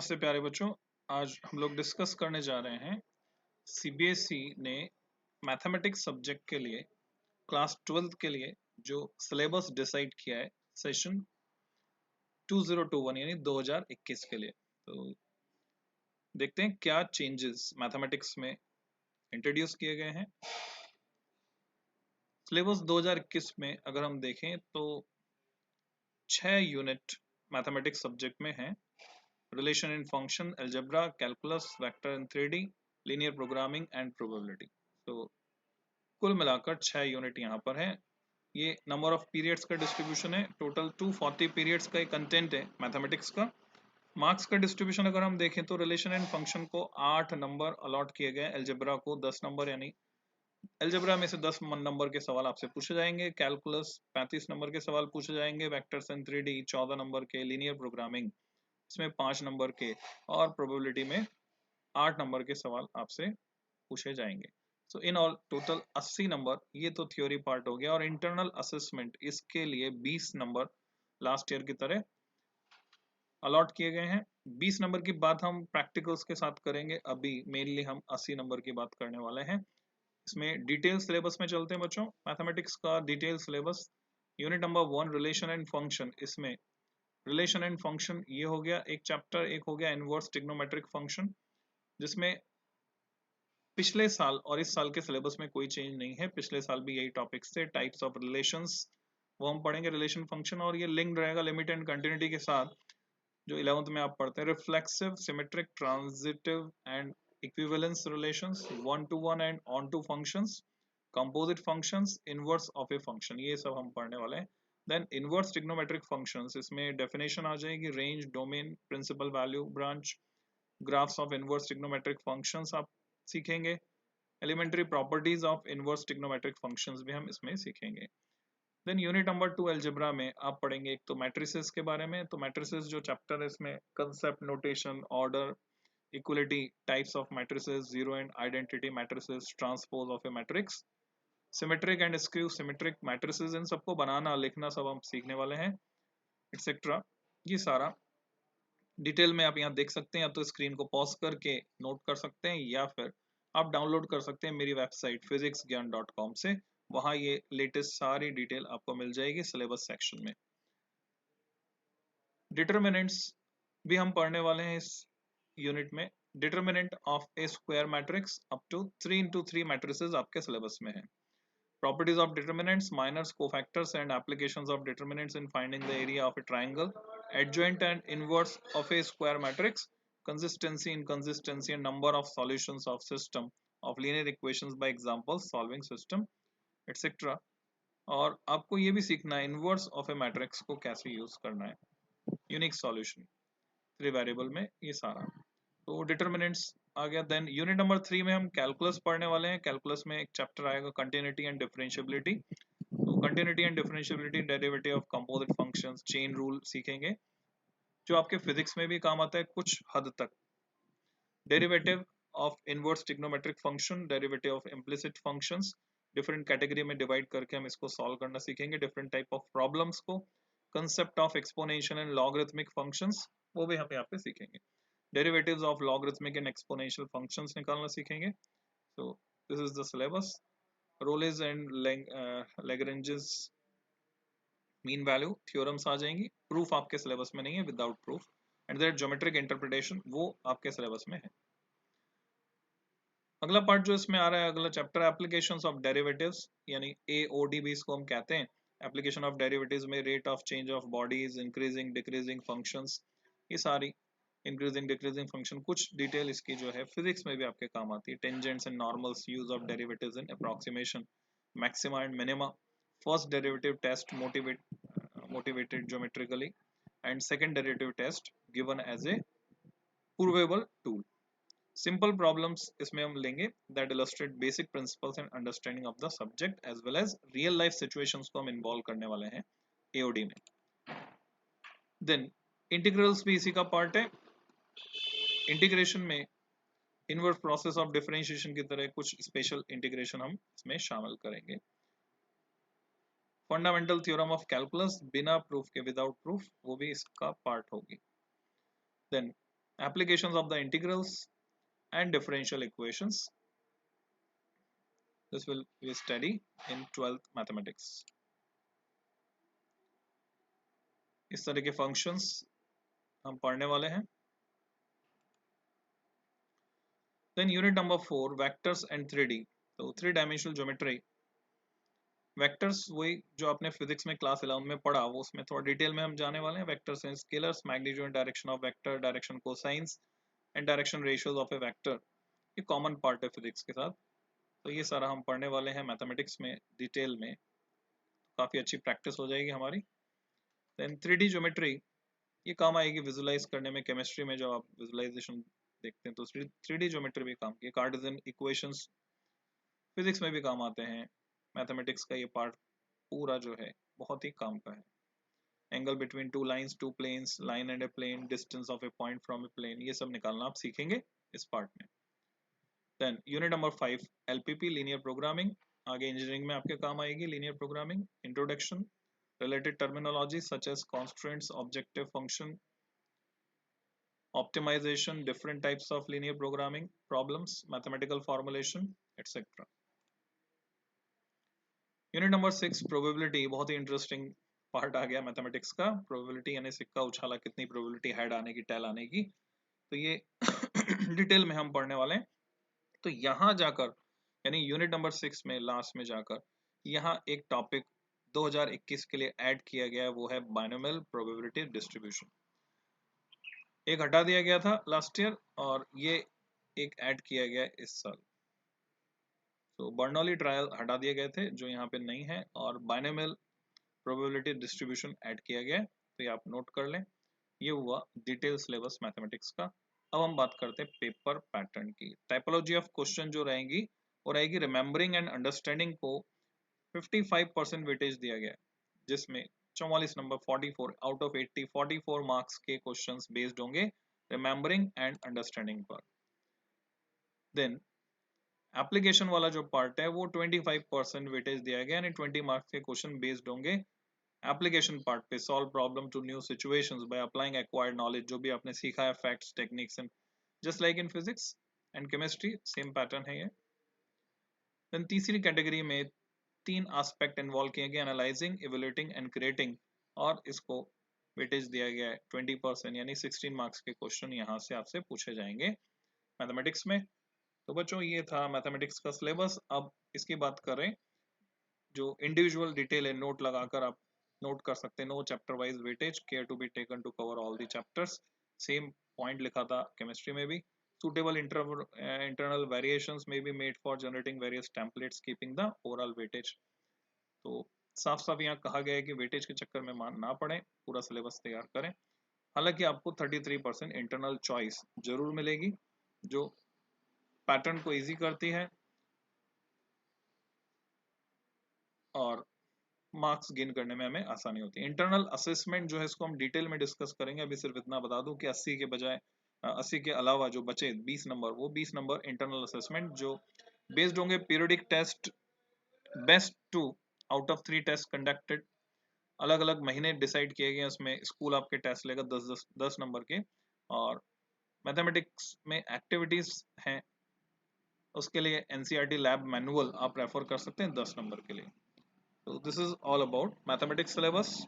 नमस्ते प्यारे बच्चों। आज हम लोग डिस्कस करने जा रहे हैं सीबीएसई ने मैथमेटिक्स सब्जेक्ट के लिए क्लास 12th के लिए जो सिलेबस डिसाइड किया है सेशन 2021 यानी 2021 के लिए। तो देखते हैं क्या चेंजेस मैथमेटिक्स में इंट्रोड्यूस किए गए हैं। सिलेबस 2021 में अगर हम देखें तो 6 यूनिट मैथमेटिक्स सब्जेक्ट में हैं। Relation in function, algebra, calculus, vector in 3D, linear programming and probability. तो कुल मिलाकर 6 यूनिट यहाँ पर हैं। ये नंबर ऑफ पीरियड्स का डिस्ट्रीब्यूशन है। टोटल 240 पीरियड्स का एक कंटेंट है मैथमेटिक्स का। मार्क्स का डिस्ट्रीब्यूशन अगर हम देखें तो रिलेशन एंड फंक्शन को 8 नंबर अलॉट किए गए, अलजेब्रा को 10 नंबर, यानी अलजेब्रा में से 10 नंबर के सवाल आपसे पूछे जाएंगे, कैलकुलस 35 नंबर के सवाल पूछे जाएंगे, वेक्टर्स इन 3D 14 नंबर के, लीनियर प्रोग्रामिंग इसमें 5 नंबर के, और प्रोबेबिलिटी में 8 नंबर के सवाल आपसे पूछे जाएंगे। सो इन ऑल टोटल 80 नंबर। ये तो थ्योरी पार्ट हो गया। और इंटरनल असेसमेंट इसके लिए 20 नंबर लास्ट ईयर की तरह अलॉट किए गए हैं। 20 नंबर की बात हम प्रैक्टिकल्स के साथ करेंगे। अभी मेनली हम 80 नंबर की बात करने वाले हैं। इसमें डिटेल सिलेबस में चलते हैं बच्चों। मैथमेटिक्स का detail syllabus, unit number 1 relation and function. इसमें रिलेशन एंड फंक्शन ये हो गया एक चैप्टर। एक हो गया इनवर्स ट्रिग्नोमेट्रिक फंक्शन, जिसमें पिछले साल और इस साल के सिलेबस में कोई चेंज नहीं है। पिछले साल भी यही टॉपिक्स थे। टाइप्स ऑफ रिलेशंस वो हम पढ़ेंगे, रिलेशन फंक्शन, और ये लिंक रहेगा लिमिट एंड कंटिन्यूटी के साथ जो 11th में आप पढ़ते हैं। Reflexive, symmetric, transitive and equivalence relations, one to one and onto functions, composite functions, inverse of a function, ये सब हम पढ़ने वाले हैं। देन इनवर्स ट्रिग्नोमेट्रिक फंक्शंस, इसमें डेफिनेशन आ जाएगी, range, domain, principal value, branch, graphs of inverse trigonometric functions आप सीखेंगे। Elementary properties of inverse trigonometric functions भी हम इसमें सीखेंगे। देन यूनिट नंबर 2 अलजेब्रा में आप पढ़ेंगे एक तो मैट्रिसेस के बारे में। तो मैट्रिसेस जो चैप्टर है इसमें concept, notation, order, equality, types of matrices, zero and identity matrices, transpose of a matrix, symmetric and skew symmetric matrices, इन सबको बनाना लिखना सब हम सीखने वाले हैं, एक्सेट्रा। ये सारा डिटेल में आप यहाँ देख सकते हैं। या तो स्क्रीन को पॉज करके नोट कर सकते हैं, या फिर आप डाउनलोड कर सकते हैं मेरी वेबसाइट physicsgyan.com से। वहां ये लेटेस्ट सारी डिटेल आपको मिल जाएगी सिलेबस सेक्शन में। डिटरमिनेंट्स भी हम पढ़ने वाले हैं इस यूनिट में। Determinant of a square matrix up to 3x3 matrices आपके सिलेबस में है। Properties of determinants, minors, cofactors, and applications of determinants in finding the area of a triangle, adjoint and inverse of a square matrix, consistency, inconsistency, and number of solutions of system of linear equations by examples, solving system, etc. और आपको ये भी सीखना है inverse of a matrix को कैसे use करना है, यूनिक सॉल्यूशन, 3 वेरिएबल में, ये सारा। तो डिटरमिनेंट्स आ गया। देन यूनिट नंबर 3 में हम कैलकुलस पढ़ने वाले हैं। कैलकुलस में एक चैप्टर आएगा कंटिन्यूटी एंड डिफरेंशिएबिलिटी। तो continuity and differentiability, derivative of composite functions, chain rule सीखेंगे, जो आपके फिजिक्स में भी काम आता है कुछ हद तक। Derivative of inverse trigonometric function, derivative of implicit functions, different category में डिवाइड करके हम इसको सॉल्व करना सीखेंगे, डिफरेंट टाइप ऑफ प्रॉब्लम्स को। Concept of exponential and logarithmic functions वो भी हम यहाँ पे सीखेंगे। Derivatives of logarithmic and exponential functions निकालना सीखेंगे। So this is the syllabus. Rolle's and Lagrange's mean value theorems आ जाएंगी। प्रूफ आपके सिलेबस में नहीं है, without proof. And their geometric interpretation वो आपके सिलेबस में है। अगला पार्ट जो इसमें आ रहा है, अगला चैप्टर, एप्लीकेशंस ऑफ डेरिवेटिव्स, यानी AOD भी इसको हम कहते हैं। एप्लीकेशन ऑफ डेरिवेटिव्स में rate of change of bodies, increasing decreasing functions, ये सारी इंक्रीजिंग डिक्रीजिंग फंक्शन, कुछ डिटेल इसकी जो है फिजिक्स में भी आपके काम आती है। Tangents and normals, use of derivatives in approximation, maxima and minima, first derivative test motivated geometrically, and second derivative test given as a provable tool. Simple problems इसमें हम लेंगे that illustrate basic principles and understanding of the subject as well as real life situations को हम involve करने वाले हैं AOD में। Then integrals भी इसी का part है। इंटीग्रेशन में इनवर्स प्रोसेस ऑफ डिफरेंशिएशन की तरह कुछ स्पेशल इंटीग्रेशन हम इसमें शामिल करेंगे। फंडामेंटल थ्योरम ऑफ कैलकुलस बिना प्रूफ के, विदाउट प्रूफ, वो भी इसका पार्ट होगी। Then applications of the integrals and differential equations. This will be study in 12th mathematics. इस तरह के functions हम पढ़ने वाले हैं. Then unit number 4, vectors and 3D. तो 3 dimensional geometry. वेक्टर्स वही जो आपने फिजिक्स में क्लास 11 में पढ़ा, वो उसमें थोड़ा डिटेल में हम जाने वाले हैं. वेक्टर्स हैं scalars, magnitude and direction of vector, direction cosines and direction ratios of A vector. ये कॉमन पार्ट है फिजिक्स के साथ. तो ये सारा हम पढ़ने वाले हैं मैथमेटिक्स में डिटेल में. काफ़ी अच्छी प्रैक्टिस हो जाएगी हमारी. देन 3D ज्योमेट्री, ये काम आएगी विजुलाइज करने में. केमिस्ट्री में जब आप विजुलाइजेशन देखते हैं तो 3D ज्योमेट्री भी काम की. कार्टेशियन इक्वेशंस फिजिक्स में भी काम आते हैं. मैथमेटिक्स का ये पार्ट पूरा जो है बहुत ही काम का है. Angle between two lines, two planes, line and a plane, distance of a point from a plane, ये सब निकालना आप सीखेंगे इस पार्ट में. Then unit number 5, LPP linear programming. आगे इंजीनियरिंग में आपके काम आएगी linear programming. Introduction, related terminology such as constraints, objective function, optimization, different types of linear programming problems, mathematical formulation, etc. Unit number 6, probability. बहुत ही interesting part आ गया mathematics का. Probability यानी सिक्का उछाला, कितनी प्रोबेबिलिटी हेड आने की, टेल आने की. तो ये डिटेल में हम पढ़ने वाले हैं. तो यहाँ जाकर यानी यूनिट नंबर 6 में लास्ट में जाकर यहाँ एक टॉपिक 2021 के लिए ऐड किया गया है, वो है बाइनोमियल प्रोबेबिलिटी डिस्ट्रीब्यूशन. एक हटा दिया गया था लास्ट ईयर और ये एक ऐड किया गया है इस साल. तो बर्नौली ट्रायल हटा दिए गए थे जो यहाँ पे नहीं है, और बाइनोमियल प्रोबेबिलिटी डिस्ट्रीब्यूशन ऐड किया गया है. तो ये आप नोट कर लें. ये हुआ डिटेल सिलेबस मैथमेटिक्स का. अब हम बात करते हैं पेपर पैटर्न की. टाइपोलॉजी ऑफ क्वेश्चन जो रहेंगी वो रहेगी रिमेम्बरिंग एंड अंडरस्टैंडिंग को 55% वेटेज दिया गया है, जिसमें 44 नंबर 44 आउट ऑफ 80 44 मार्क्स के क्वेश्चंस बेस्ड होंगे रिमेम्बरिंग एंड अंडरस्टैंडिंग पर. देन एप्लीकेशन वाला जो पार्ट है वो 25% वेटेज दिया गया, यानी 20 मार्क्स के क्वेश्चन बेस्ड होंगे एप्लीकेशन पार्ट पे. Solve problem to new situations by applying acquired knowledge, जो भी आपने सीखा है facts, techniques and just like in physics and chemistry same pattern है ये. देन तीसरी कैटेगरी में 3 एस्पेक्ट इन्वॉल्व किए गए, एनालाइजिंग, इवैल्यूएटिंग एंड क्रिएटिंग, और इसको वेटेज दिया गया है 20%, यानी 16 मार्क्स के क्वेश्चन यहाँ से आपसे पूछे जाएंगे मैथमेटिक्स में. तो बच्चों ये था मैथमेटिक्स का सिलेबस. अब इसकी बात करें जो इंडिविजुअल डिटेल है, नोट लगाकर आप नोट कर सकते हैं. No chapter wise weightage, care to be taken to cover all the chapters. Same point लिखा था केमिस्ट्री में भी. suitable internal variations may be made for generating various templates keeping the overall weightage. तो साफ साफ यहाँ कहा गया है कि वेटेज के चक्कर में मान ना पड़े, पूरा सिलेबस तैयार करें. हालांकि आपको 33% इंटरनल चॉइस जरूर मिलेगी जो पैटर्न को इजी करती है और मार्क्स गेन करने में हमें आसानी होती है. इंटरनल असेसमेंट जो है इसको हम डिटेल में डिस्कस करेंगे. अभी सिर्फ इतना बता दूं कि 80 के बजाय 80 के अलावा जो बचे 20 नंबर, वो 20 नंबर इंटरनल असेसमेंट जो बेस्ड होंगे periodic test, best 2 out of 3 test conducted. अलग अलग महीने डिसाइड किए गए, उसमें स्कूल आपके टेस्ट लेगा 10 नंबर के. और मैथमेटिक्स में एक्टिविटीज हैं, उसके लिए एनसीईआरटी लैब मैनुअल आप रेफर कर सकते हैं 10 नंबर के लिए. So this is all about mathematics syllabus.